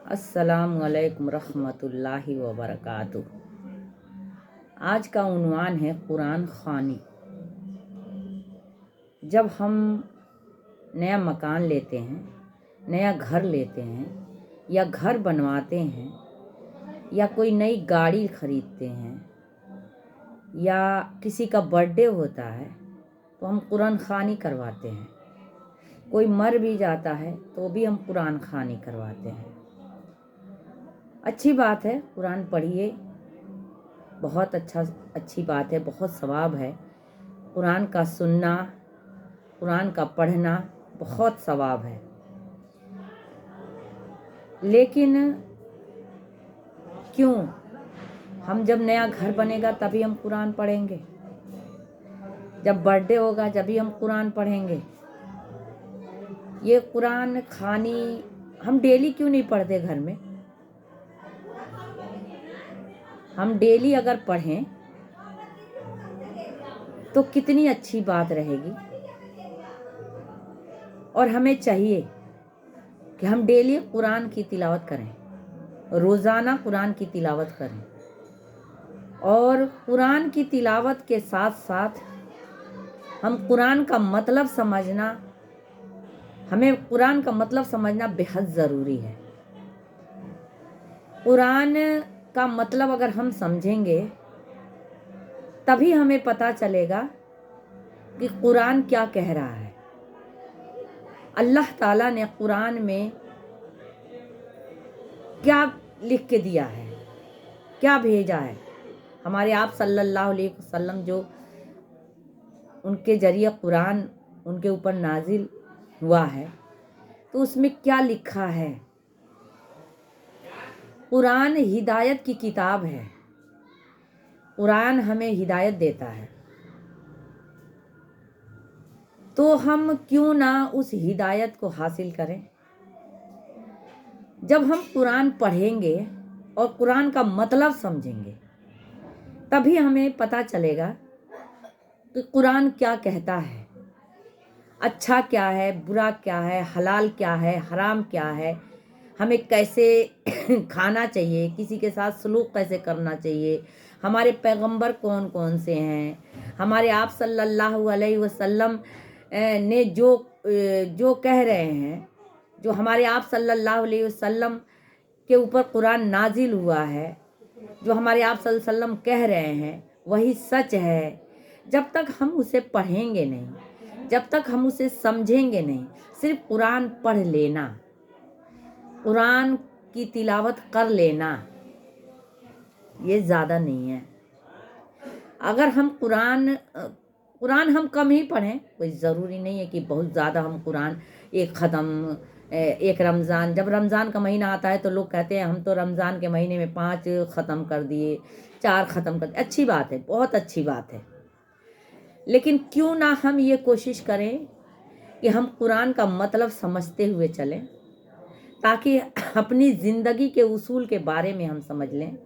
अस्सलामु अलैकुम रहमतुल्लाहि व बरकातुहू। आज का उन्वान है कुरान ख़ानी। जब हम नया मकान लेते हैं, नया घर लेते हैं या घर बनवाते हैं या कोई नई गाड़ी ख़रीदते हैं या किसी का बर्थडे होता है तो हम कुरान ख़ानी करवाते हैं। कोई मर भी जाता है तो भी हम कुरान ख़ानी करवाते हैं। अच्छी बात है, कुरान पढ़िए, बहुत अच्छी बात है, बहुत सवाब है। कुरान का सुनना, कुरान का पढ़ना बहुत सवाब है। लेकिन क्यों हम जब नया घर बनेगा तभी हम कुरान पढ़ेंगे, जब बर्थडे होगा जभी हम कुरान पढ़ेंगे। ये कुरान ख़ानी हम डेली क्यों नहीं पढ़ते घर में? हम डेली अगर पढ़ें तो कितनी अच्छी बात रहेगी। और हमें चाहिए कि हम डेली कुरान की तिलावत करें, रोज़ाना कुरान की तिलावत करें। और कुरान की तिलावत के साथ साथ हम कुरान का मतलब समझना, हमें कुरान का मतलब समझना बेहद ज़रूरी है। कुरान का मतलब अगर हम समझेंगे तभी हमें पता चलेगा कि कुरान क्या कह रहा है। अल्लाह ताला ने कुरान में क्या लिख के दिया है, क्या भेजा है। हमारे आप सल्लल्लाहु अलैहि वसल्लम जो उनके ज़रिए कुरान उनके ऊपर नाजिल हुआ है तो उसमें क्या लिखा है। कुरान हिदायत की किताब है। कुरान हमें हिदायत देता है, तो हम क्यों ना उस हिदायत को हासिल करें। जब हम कुरान पढ़ेंगे और कुरान का मतलब समझेंगे तभी हमें पता चलेगा कि कुरान क्या कहता है, अच्छा क्या है, बुरा क्या है, हलाल क्या है, हराम क्या है, हमें कैसे खाना चाहिए, किसी के साथ सलूक कैसे करना चाहिए, हमारे पैगंबर कौन कौन से हैं, हमारे आप सल्लल्लाहु अलैहि वसल्लम ने जो कह रहे हैं, जो हमारे आप सल्लल्लाहु अलैहि वसल्लम के ऊपर कुरान नाजिल हुआ है, जो हमारे आप सल्लल्लाहु अलैहि वसल्लम कह रहे हैं वही सच है। जब तक हम उसे पढ़ेंगे नहीं, जब तक हम उसे समझेंगे नहीं, सिर्फ कुरान पढ़ लेना, कुरान की तिलावत कर लेना, ये ज़्यादा नहीं है। अगर हम कुरान हम कम ही पढ़ें, कोई ज़रूरी नहीं है कि बहुत ज़्यादा हम कुरान एक ख़त्म, एक रमज़ान, जब रमज़ान का महीना आता है तो लोग कहते हैं हम तो रमज़ान के महीने में 5 ख़त्म कर दिए, 4 ख़त्म कर दिए। अच्छी बात है, बहुत अच्छी बात है। लेकिन क्यों ना हम ये कोशिश करें कि हम कुरान का मतलब समझते हुए चलें, ताकि अपनी ज़िंदगी के उसूल के बारे में हम समझ लें,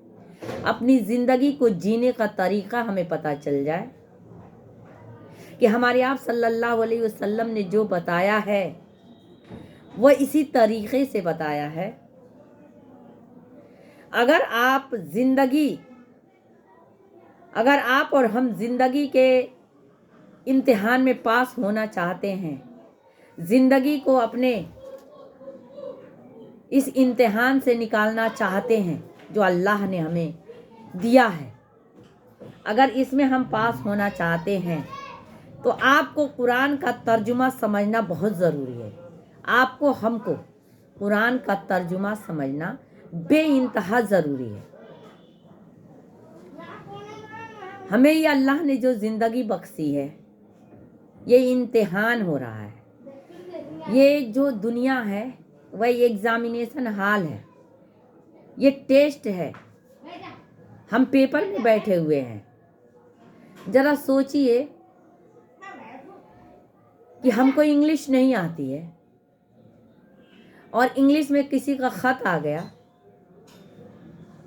अपनी ज़िंदगी को जीने का तरीक़ा हमें पता चल जाए कि हमारे आप सल्लल्लाहु अलैहि वसल्लम ने जो बताया है वह इसी तरीक़े से बताया है। अगर आप और हम ज़िंदगी के इम्तिहान में पास होना चाहते हैं, ज़िंदगी को अपने इस इम्तिहान से निकालना चाहते हैं जो अल्लाह ने हमें दिया है, अगर इसमें हम पास होना चाहते हैं तो आपको कुरान का तर्जुमा समझना बहुत ज़रूरी है। आपको हमको कुरान का तर्जुमा समझना बेइंतहा ज़रूरी है। हमें ये अल्लाह ने जो ज़िंदगी बख्शी है, ये इम्तिहान हो रहा है। ये जो दुनिया है वह एग्ज़ामिनेशन हॉल है, ये टेस्ट है। हम पेपर में बैठे हुए हैं। ज़रा सोचिए कि हमको इंग्लिश नहीं आती है और इंग्लिश में किसी का ख़त आ गया,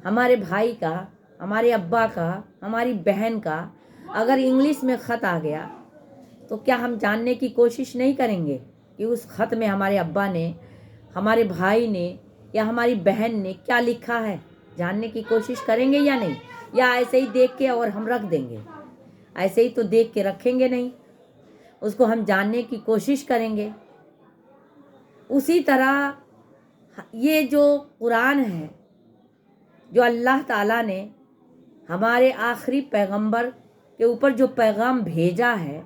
हमारे भाई का, हमारे अब्बा का, हमारी बहन का अगर इंग्लिश में ख़त आ गया तो क्या हम जानने की कोशिश नहीं करेंगे कि उस ख़त में हमारे अब्बा ने, हमारे भाई ने یا ہماری بہن نے کیا لکھا ہے جاننے کی کوشش کریں گے یا نہیں؟ یا ایسے ہی دیکھ کے اور ہم رکھ دیں گے؟ ایسے ہی تو دیکھ کے رکھیں گے نہیں، اس کو ہم جاننے کی کوشش کریں گے۔ اسی طرح یہ جو قرآن ہے، جو اللہ تعالیٰ نے ہمارے آخری پیغمبر کے اوپر جو پیغام بھیجا ہے،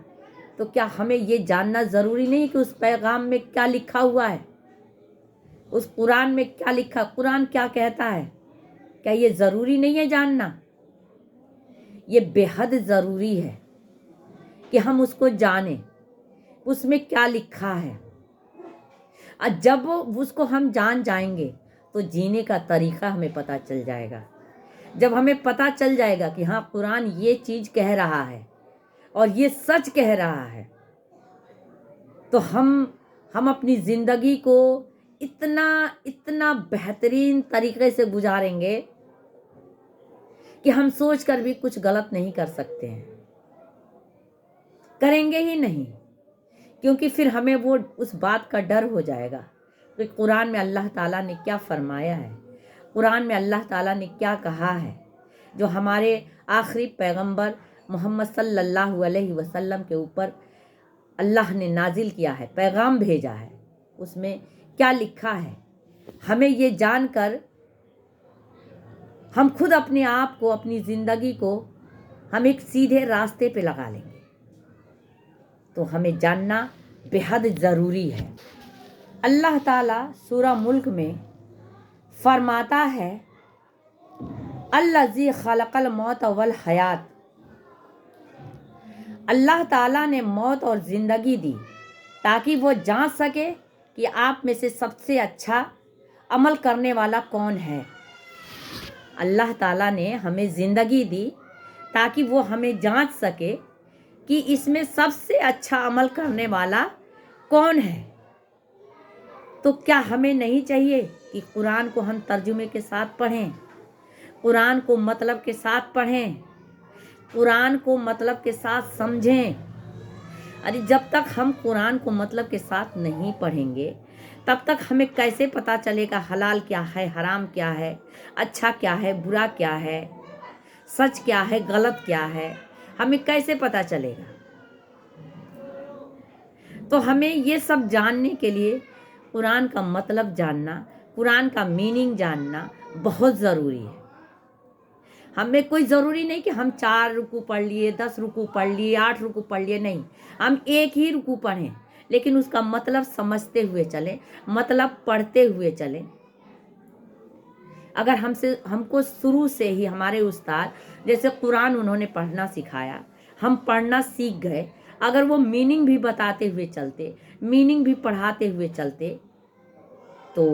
تو کیا ہمیں یہ جاننا ضروری نہیں کہ اس پیغام میں کیا لکھا ہوا ہے، اس قرآن میں کیا لکھا، قرآن کیا کہتا ہے؟ کیا یہ ضروری نہیں ہے جاننا؟ یہ بے حد ضروری ہے کہ ہم اس کو جانیں، اس میں کیا لکھا ہے۔ اور جب اس کو ہم جان جائیں گے تو جینے کا طریقہ ہمیں پتہ چل جائے گا۔ جب ہمیں پتہ چل جائے گا کہ ہاں قرآن یہ چیز کہہ رہا ہے اور یہ سچ کہہ رہا ہے، تو ہم اپنی زندگی کو اتنا بہترین طریقے سے گزاریں گے کہ ہم سوچ کر بھی کچھ غلط نہیں کر سکتے ہیں، کریں گے ہی نہیں، کیونکہ پھر ہمیں وہ اس بات کا ڈر ہو جائے گا کہ قرآن میں اللہ تعالیٰ نے کیا فرمایا ہے، قرآن میں اللہ تعالیٰ نے کیا کہا ہے، جو ہمارے آخری پیغمبر محمد صلی اللہ علیہ وسلم کے اوپر اللہ نے نازل کیا ہے، پیغام بھیجا ہے، اس میں کیا لکھا ہے۔ ہمیں یہ جان کر ہم خود اپنے آپ کو، اپنی زندگی کو ہم ایک سیدھے راستے پہ لگا لیں گے۔ تو ہمیں جاننا بے حد ضروری ہے۔ اللہ تعالیٰ سورہ ملک میں فرماتا ہے، الذی خلق الموت والحیات، اللہ تعالیٰ نے موت اور زندگی دی تاکہ وہ جان سکے کہ آپ میں سے سب سے اچھا عمل کرنے والا کون ہے۔ اللہ تعالیٰ نے ہمیں زندگی دی تاکہ وہ ہمیں جانچ سکے کہ اس میں سب سے اچھا عمل کرنے والا کون ہے۔ تو کیا ہمیں نہیں چاہیے کہ قرآن کو ہم ترجمے کے ساتھ پڑھیں، قرآن کو مطلب کے ساتھ پڑھیں، قرآن کو مطلب کے ساتھ سمجھیں؟ ارے جب تک ہم قرآن کو مطلب کے ساتھ نہیں پڑھیں گے تب تک ہمیں کیسے پتہ چلے گا حلال کیا ہے، حرام کیا ہے، اچھا کیا ہے، برا کیا ہے، سچ کیا ہے، غلط کیا ہے، ہمیں کیسے پتہ چلے گا؟ تو ہمیں یہ سب جاننے کے لیے قرآن کا مطلب جاننا، قرآن کا میننگ جاننا بہت ضروری ہے۔ ہمیں کوئی ضروری نہیں کہ ہم 4 رکوع پڑھ لیے، 10 رکوع پڑھ لیے، 8 رکوع پڑھ لیے، نہیں، ہم ایک ہی رکوع پڑھیں لیکن اس کا مطلب سمجھتے ہوئے چلیں، مطلب پڑھتے ہوئے چلیں۔ اگر ہم کو شروع سے ہی ہمارے استاد جیسے قرآن انہوں نے پڑھنا سکھایا، ہم پڑھنا سیکھ گئے، اگر وہ میننگ بھی بتاتے ہوئے چلتے، میننگ بھی پڑھاتے ہوئے چلتے، تو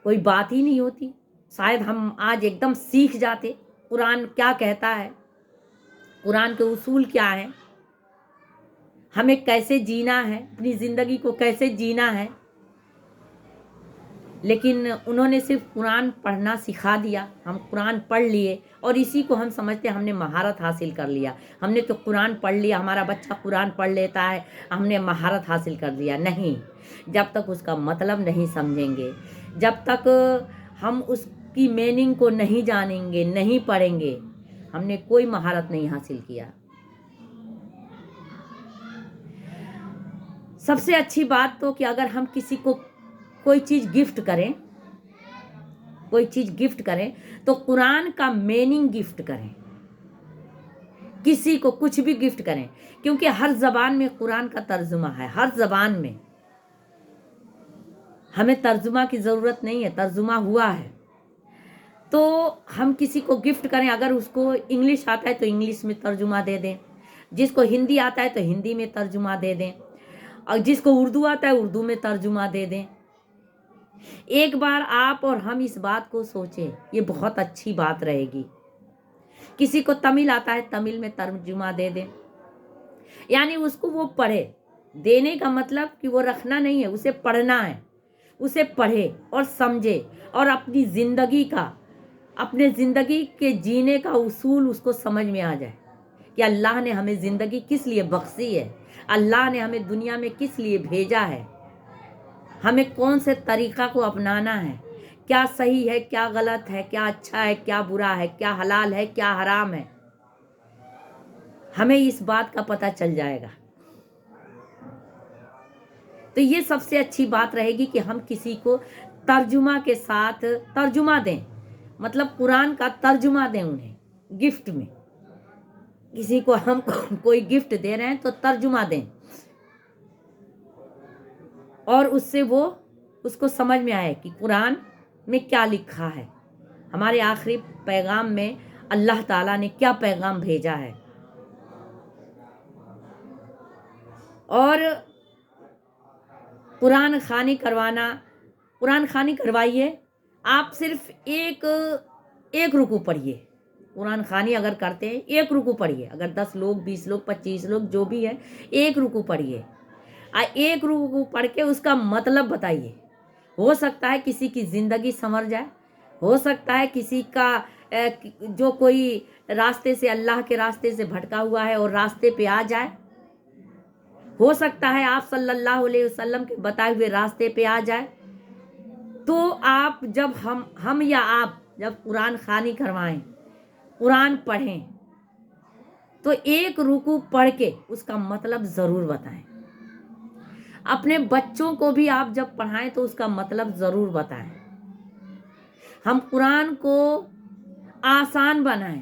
کوئی بات ہی نہیں ہوتی، شاید ہم آج ایک دم سیکھ جاتے قرآن کیا کہتا ہے، قرآن کے اصول کیا ہیں، ہمیں کیسے جینا ہے، اپنی زندگی کو کیسے جینا ہے۔ لیکن انہوں نے صرف قرآن پڑھنا سکھا دیا، ہم قرآن پڑھ لیے اور اسی کو ہم سمجھتے ہم نے مہارت حاصل کر لیا، ہم نے تو قرآن پڑھ لیا، ہمارا بچہ قرآن پڑھ لیتا ہے، ہم نے مہارت حاصل کر لیا۔ نہیں، جب تک اس کا مطلب نہیں سمجھیں گے، جب تک ہم اس کی میننگ کو نہیں جانیں گے، نہیں پڑھیں گے، ہم نے کوئی مہارت نہیں حاصل کیا۔ سب سے اچھی بات تو کہ اگر ہم کسی کو کوئی چیز گفٹ کریں، کوئی چیز گفٹ کریں تو قرآن کا میننگ گفٹ کریں، کسی کو کچھ بھی گفٹ کریں، کیونکہ ہر زبان میں قرآن کا ترجمہ ہے، ہر زبان میں، ہمیں ترجمہ کی ضرورت نہیں ہے، ترجمہ ہوا ہے۔ تو ہم کسی کو گفٹ کریں، اگر اس کو انگلش آتا ہے تو انگلش میں ترجمہ دے دیں، جس کو ہندی آتا ہے تو ہندی میں ترجمہ دے دیں، اور جس کو اردو آتا ہے اردو میں ترجمہ دے دیں۔ ایک بار آپ اور ہم اس بات کو سوچیں، یہ بہت اچھی بات رہے گی۔ کسی کو تمل آتا ہے تمل میں ترجمہ دے دیں، یعنی اس کو وہ پڑھے، دینے کا مطلب کہ وہ رکھنا نہیں ہے، اسے پڑھنا ہے، اسے پڑھے اور سمجھے اور اپنی زندگی کا، اپنے زندگی کے جینے کا اصول اس کو سمجھ میں آ جائے کہ اللہ نے ہمیں زندگی کس لیے بخشی ہے، اللہ نے ہمیں دنیا میں کس لیے بھیجا ہے، ہمیں کون سے طریقہ کو اپنانا ہے، کیا صحیح ہے، کیا غلط ہے، کیا اچھا ہے، کیا برا ہے، کیا حلال ہے، کیا حرام ہے، ہمیں اس بات کا پتہ چل جائے گا۔ تو یہ سب سے اچھی بات رہے گی کہ ہم کسی کو ترجمہ کے ساتھ ترجمہ دیں، مطلب قرآن کا ترجمہ دیں انہیں گفٹ میں۔ کسی کو ہم کوئی گفٹ دے رہے ہیں تو ترجمہ دیں، اور اس سے وہ اس کو سمجھ میں آئے کہ قرآن میں کیا لکھا ہے، ہمارے آخری پیغام میں اللہ تعالیٰ نے کیا پیغام بھیجا ہے۔ اور قرآن خوانی کروائیے، آپ صرف ایک رکوع پڑھیے۔ قرآن خوانی اگر کرتے ہیں ایک رکوع پڑھیے، اگر 10 لوگ 20 لوگ 25 لوگ جو بھی ہے، ایک رکوع پڑھیے، ایک رکوع پڑھ کے اس کا مطلب بتائیے۔ ہو سکتا ہے کسی کی زندگی سنور جائے، ہو سکتا ہے کسی کا جو کوئی راستے سے اللہ کے راستے سے بھٹکا ہوا ہے اور راستے پہ آ جائے، ہو سکتا ہے آپ صلی اللہ علیہ وسلم کے بتائے ہوئے راستے پہ آ جائے۔ تو آپ جب ہم یا آپ جب قرآن خوانی کروائیں، قرآن پڑھیں، تو ایک رکوع پڑھ کے اس کا مطلب ضرور بتائیں۔ اپنے بچوں کو بھی آپ جب پڑھائیں تو اس کا مطلب ضرور بتائیں۔ ہم قرآن کو آسان بنائیں،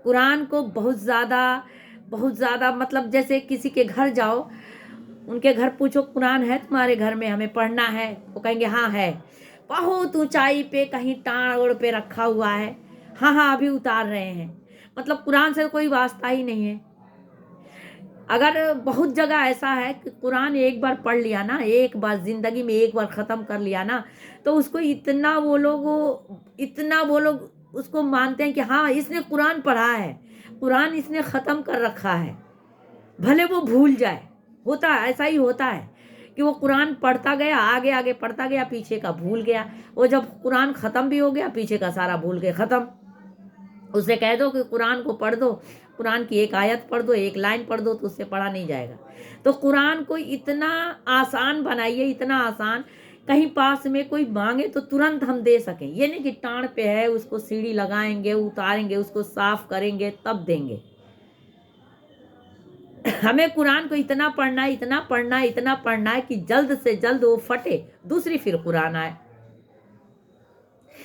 قرآن کو بہت زیادہ مطلب جیسے کسی کے گھر جاؤ، ان کے گھر پوچھو قرآن ہے تمہارے گھر میں، ہمیں پڑھنا ہے، وہ کہیں گے ہاں ہے، بہت اونچائی پہ کہیں ٹانڑ پہ رکھا ہوا ہے، ہاں ابھی اتار رہے ہیں، مطلب قرآن سے کوئی واسطہ ہی نہیں ہے۔ اگر بہت جگہ ایسا ہے کہ قرآن ایک بار پڑھ لیا نا، ایک بار زندگی میں ایک بار ختم کر لیا نا، تو اس کو اتنا وہ لوگ اس کو مانتے ہیں کہ ہاں اس نے قرآن پڑھا ہے، قرآن اس نے ختم کر رکھا ہے، بھلے وہ بھول جائے۔ ہوتا ہے، ایسا ہی ہوتا ہے کہ وہ قرآن پڑھتا گیا، آگے پڑھتا گیا، پیچھے کا بھول گیا، وہ جب قرآن ختم بھی ہو گیا پیچھے کا سارا بھول گیا، ختم۔ اسے کہہ دو کہ قرآن کو پڑھ دو، قرآن کی ایک آیت پڑھ دو، ایک لائن پڑھ دو، تو اس سے پڑھا نہیں جائے گا۔ تو قرآن کو اتنا آسان بنائیے، اتنا آسان، کہیں پاس میں کوئی مانگے تو ترنت ہم دے سکیں، یہ نہیں کہ ٹانڑ پہ ہے، اس کو سیڑھی لگائیں گے، اتاریں گے، اس کو صاف کریں گے تب دیں گے۔ ہمیں قرآن کو اتنا پڑھنا ہے کہ جلد سے جلد وہ پھٹے، دوسری پھر قرآن آئے،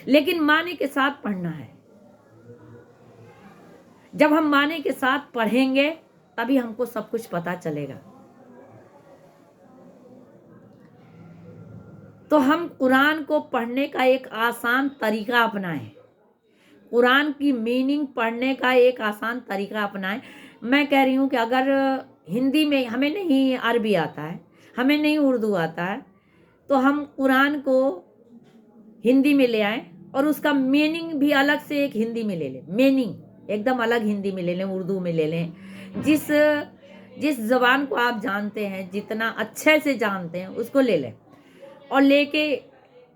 لیکن معنی کے ساتھ پڑھنا ہے۔ جب ہم معنی کے ساتھ پڑھیں گے تبھی ہم کو سب کچھ پتا چلے گا۔ تو ہم قرآن کو پڑھنے کا ایک آسان طریقہ اپنائیں، قرآن کی میننگ پڑھنے کا ایک آسان طریقہ اپنائیں۔ میں کہہ رہی ہوں کہ اگر ہندی میں ہمیں نہیں عربی آتا ہے، ہمیں نہیں اردو آتا ہے، تو ہم قرآن کو ہندی میں لے آئیں اور اس کا میننگ بھی الگ سے ایک ہندی میں لے لیں، میننگ ایک دم الگ ہندی میں لے لیں، اردو میں لے لیں، جس زبان کو آپ جانتے ہیں، جتنا اچھے سے جانتے ہیں اس کو لے لیں، اور لے کے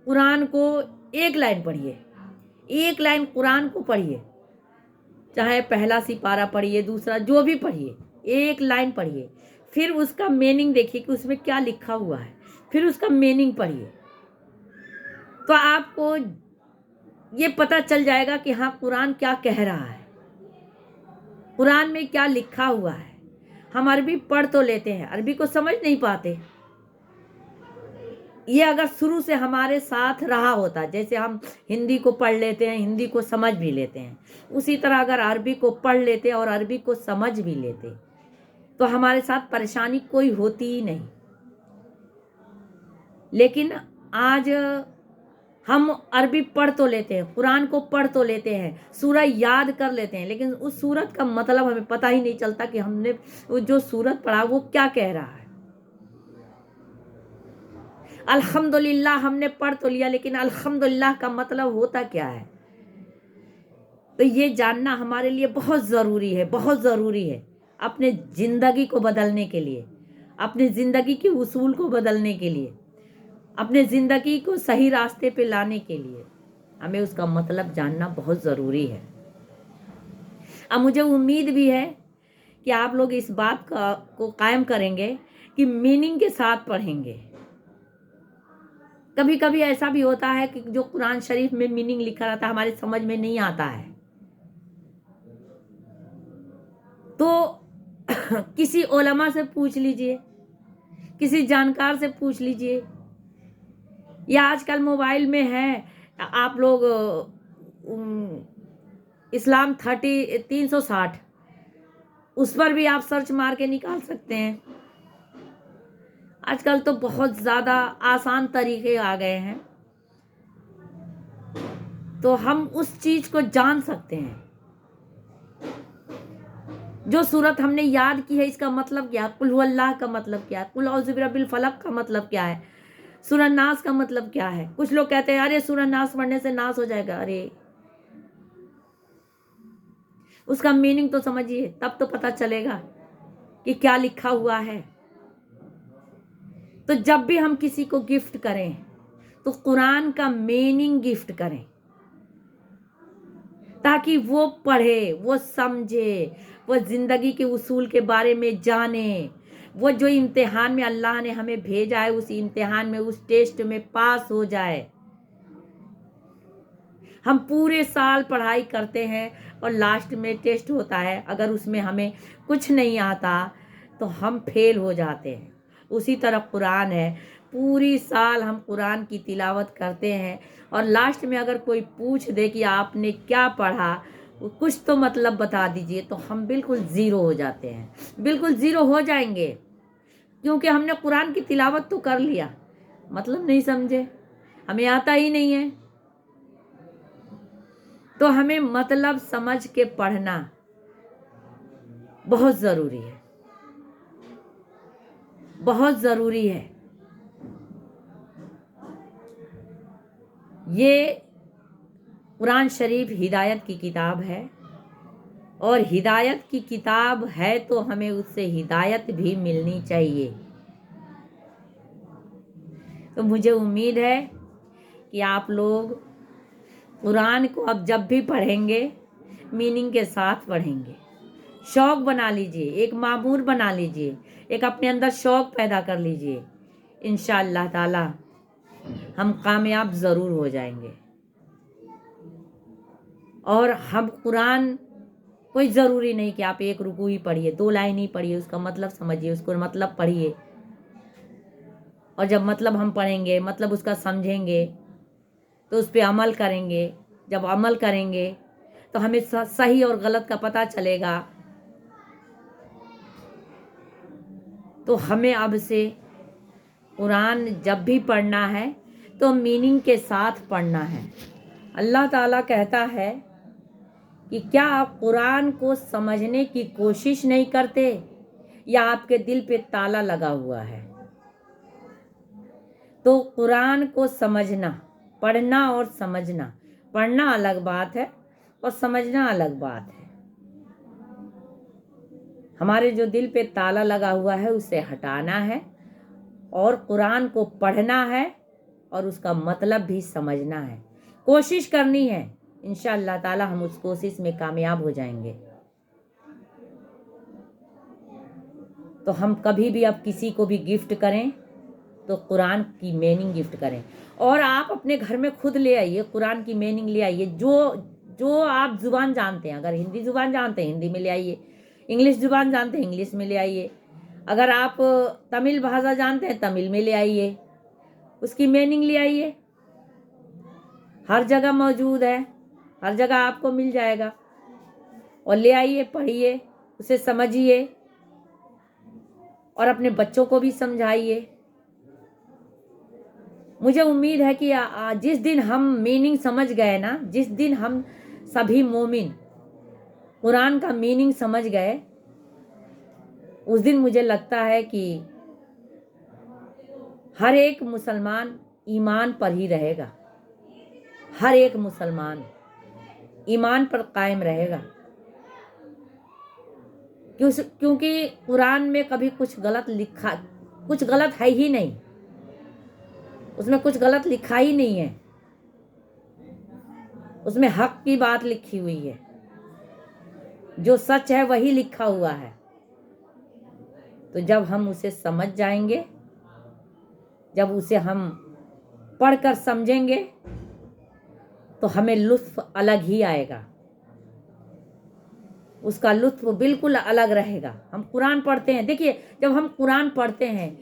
قرآن کو ایک لائن پڑھیے، ایک لائن قرآن کو پڑھیے، چاہے پہلا سپارہ پڑھیے، دوسرا جو بھی پڑھیے، ایک لائن پڑھیے، پھر اس کا میننگ دیکھیے کہ اس میں کیا لکھا ہوا ہے، پھر اس کا میننگ پڑھیے، تو آپ کو یہ پتہ چل جائے گا کہ ہاں قرآن کیا کہہ رہا ہے، قرآن میں کیا لکھا ہوا ہے۔ ہم عربی پڑھ تو لیتے ہیں، عربی کو سمجھ نہیں پاتے۔ یہ اگر شروع سے ہمارے ساتھ رہا ہوتا، جیسے ہم ہندی کو پڑھ لیتے ہیں، ہندی کو سمجھ بھی لیتے ہیں، اسی طرح اگر عربی کو پڑھ لیتے اور عربی کو سمجھ بھی لیتے تو ہمارے ساتھ پریشانی کوئی ہوتی ہی نہیں۔ لیکن آج ہم عربی پڑھ تو لیتے ہیں، قرآن کو پڑھ تو لیتے ہیں، سورہ یاد کر لیتے ہیں، لیکن اس سورت کا مطلب ہمیں پتہ ہی نہیں چلتا کہ ہم نے جو سورت پڑھا وہ کیا کہہ رہا ہے۔ الحمدللہ ہم نے پڑھ تو لیا، لیکن الحمدللہ کا مطلب ہوتا کیا ہے؟ تو یہ جاننا ہمارے لیے بہت ضروری ہے، بہت ضروری ہے، اپنے زندگی کو بدلنے کے لیے، اپنے زندگی کے اصول کو بدلنے کے لیے، اپنے زندگی کو صحیح راستے پہ لانے کے لیے ہمیں اس کا مطلب جاننا بہت ضروری ہے۔ اب مجھے امید بھی ہے کہ آپ لوگ اس بات کو قائم کریں گے کہ میننگ کے ساتھ پڑھیں گے، कभी कभी ऐसा भी होता है कि जो कुरान शरीफ में मीनिंग लिखा रहता है हमारे समझ में नहीं आता है, तो किसी उलमा से पूछ लीजिए, किसी जानकार से पूछ लीजिए, या आजकल मोबाइल में है आप लोग इस्लाम 360 उस पर भी आप सर्च मार के निकाल सकते हैं। आजकल तो बहुत ज़्यादा आसान तरीके आ गए हैं, तो हम उस चीज़ को जान सकते हैं। जो सूरत हमने याद की है इसका मतलब क्या, कुल हु अल्लाह का मतलब क्या है, कुल औज़ु बिरब्बिल फलक का मतलब क्या है, सूरह नास का मतलब क्या है। कुछ लोग कहते हैं अरे सूरह नास पढ़ने से नास हो जाएगा, अरे उसका मीनिंग तो समझिए, तब तो पता चलेगा कि क्या लिखा हुआ है। तो जब भी हम किसी को गिफ्ट करें तो कुरान का मीनिंग गिफ्ट करें, ताकि वो पढ़े, वो समझे, वो जिंदगी के उसूल के बारे में जाने, वो जो इम्तिहान में अल्लाह ने हमें भेजा है उस इम्तिहान में, उस टेस्ट में पास हो जाए। हम पूरे साल पढ़ाई करते हैं और लास्ट में टेस्ट होता है, अगर उसमें हमें कुछ नहीं आता तो हम फेल हो जाते हैं। उसी तरह कुरान है, पूरी साल हम कुरान की तिलावत करते हैं और लास्ट में अगर कोई पूछ दे कि आपने क्या पढ़ा, कुछ तो मतलब बता दीजिए, तो हम बिल्कुल ज़ीरो हो जाते हैं, बिल्कुल ज़ीरो हो जाएंगे, क्योंकि हमने कुरान की तिलावत तो कर लिया, मतलब नहीं समझे, हमें आता ही नहीं है। तो हमें मतलब समझ के पढ़ना बहुत ज़रूरी है, बहुत ज़रूरी है। ये कुरान शरीफ हिदायत की किताब है, और हिदायत की किताब है तो हमें उससे हिदायत भी मिलनी चाहिए। तो मुझे उम्मीद है कि आप लोग कुरान को अब जब भी पढ़ेंगे मीनिंग के साथ पढ़ेंगे। शौक बना लीजिए, एक मामूर बना लीजिए, एक अपने अंदर शौक पैदा कर लीजिए। इंशाअल्लाह ताला हम कामयाब ज़रूर हो जाएंगे। और हम कुरान, कोई ज़रूरी नहीं कि आप एक रुकू ही पढ़िए, 2 लाइन ही पढ़िए, उसका मतलब समझिए, उसको मतलब पढ़िए। और जब मतलब हम पढ़ेंगे, मतलब उसका समझेंगे, तो उस पर अमल करेंगे। जब अमल करेंगे तो हमें सही और गलत का पता चलेगा। तो हमें अब से कुरान जब भी पढ़ना है तो मीनिंग के साथ पढ़ना है। अल्लाह ताला कहता है कि क्या आप कुरान को समझने की कोशिश नहीं करते, या आपके दिल पे ताला लगा हुआ है। तो कुरान को समझना, पढ़ना और समझना, पढ़ना अलग बात है और समझना अलग बात है। हमारे जो दिल पे ताला लगा हुआ है उसे हटाना है, और कुरान को पढ़ना है और उसका मतलब भी समझना है। कोशिश करनी है, इंशाअल्लाह ताला हम उस कोशिश में कामयाब हो जाएंगे। तो हम कभी भी अब किसी को भी गिफ्ट करें तो कुरान की मीनिंग गिफ्ट करें, और आप अपने घर में खुद ले आइए, कुरान की मीनिंग ले आइए। जो आप ज़ुबान जानते हैं, अगर हिंदी ज़ुबान जानते हैं हिंदी में ले आइए, इंग्लिश ज़ुबान जानते हैं इंग्लिश में ले आइए, अगर आप तमिल भाषा जानते हैं तमिल में ले आइए, उसकी मीनिंग ले आइए। हर जगह मौजूद है, हर जगह आपको मिल जाएगा, और ले आइए, पढ़िए, उसे समझिए और अपने बच्चों को भी समझाइए। मुझे उम्मीद है कि जिस दिन हम मीनिंग समझ गए ना, जिस दिन हम सभी मोमिन कुरान का मीनिंग समझ गए, उस दिन मुझे लगता है कि हर एक मुसलमान ईमान पर ही रहेगा, हर एक मुसलमान ईमान पर कायम रहेगा। क्योंकि कुरान में कभी कुछ गलत है ही नहीं, उसमें कुछ गलत लिखा ही नहीं है, उसमें हक की बात लिखी हुई है, जो सच है वही लिखा हुआ है। तो जब हम उसे समझ जाएंगे, जब उसे हम पढ़कर समझेंगे तो हमें लुत्फ़ अलग ही आएगा, उसका लुत्फ़ बिल्कुल अलग रहेगा। हम कुरान पढ़ते हैं, देखिए जब हम कुरान पढ़ते हैं,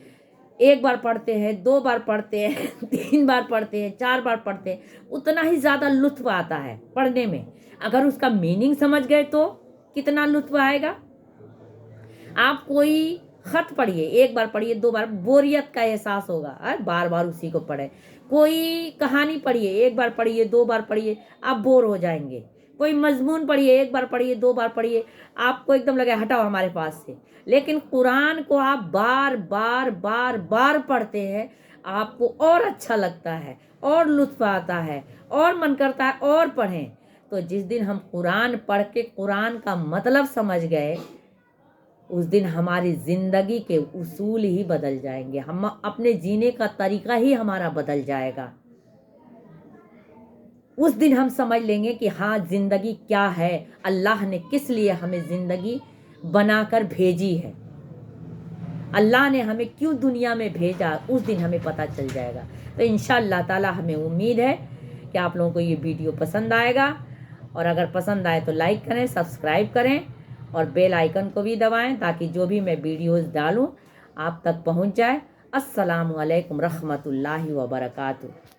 एक बार पढ़ते हैं, 2 बार पढ़ते हैं, 3 बार पढ़ते हैं, 4 बार पढ़ते हैं, उतना ही ज़्यादा लुत्फ़ आता है पढ़ने में। अगर उसका मीनिंग समझ गए तो कितना लुत्फ़ आएगा। आप कोई खत पढ़िए, एक बार पढ़िए, 2 बार, बोरियत का एहसास होगा, बार बार उसी को पढ़े। कोई कहानी पढ़िए, एक बार पढ़िए, 2 बार पढ़िए, आप बोर हो जाएंगे। कोई मजमून पढ़िए, एक बार पढ़िए, 2 बार पढ़िए, आपको एकदम लगे हटाओ हमारे पास से। लेकिन कुरान को आप बार बार बार बार पढ़ते हैं, आपको और अच्छा लगता है, और लुत्फ़ आता है, और मन करता है और पढ़ें। तो जिस दिन हम कुरान पढ़ के कुरान का मतलब समझ गए, उस दिन हमारी ज़िंदगी के उसूल ही बदल जाएंगे, हम अपने जीने का तरीका ही हमारा बदल जाएगा। उस दिन हम समझ लेंगे कि हाँ, ज़िंदगी क्या है, अल्लाह ने किस लिए हमें ज़िंदगी बनाकर भेजी है, अल्लाह ने हमें क्यों दुनिया में भेजा, उस दिन हमें पता चल जाएगा। तो इंशाअल्लाह ताला हमें उम्मीद है कि आप लोगों को ये वीडियो पसंद आएगा, और अगर पसंद आए तो लाइक करें, सब्सक्राइब करें, और बेल आइकन को भी दबाएं, ताकि जो भी मैं वीडियोस डालूं आप तक पहुंच जाए। अस्सलामु अलैकुम रहमतुल्लाहि व बरकातुहू।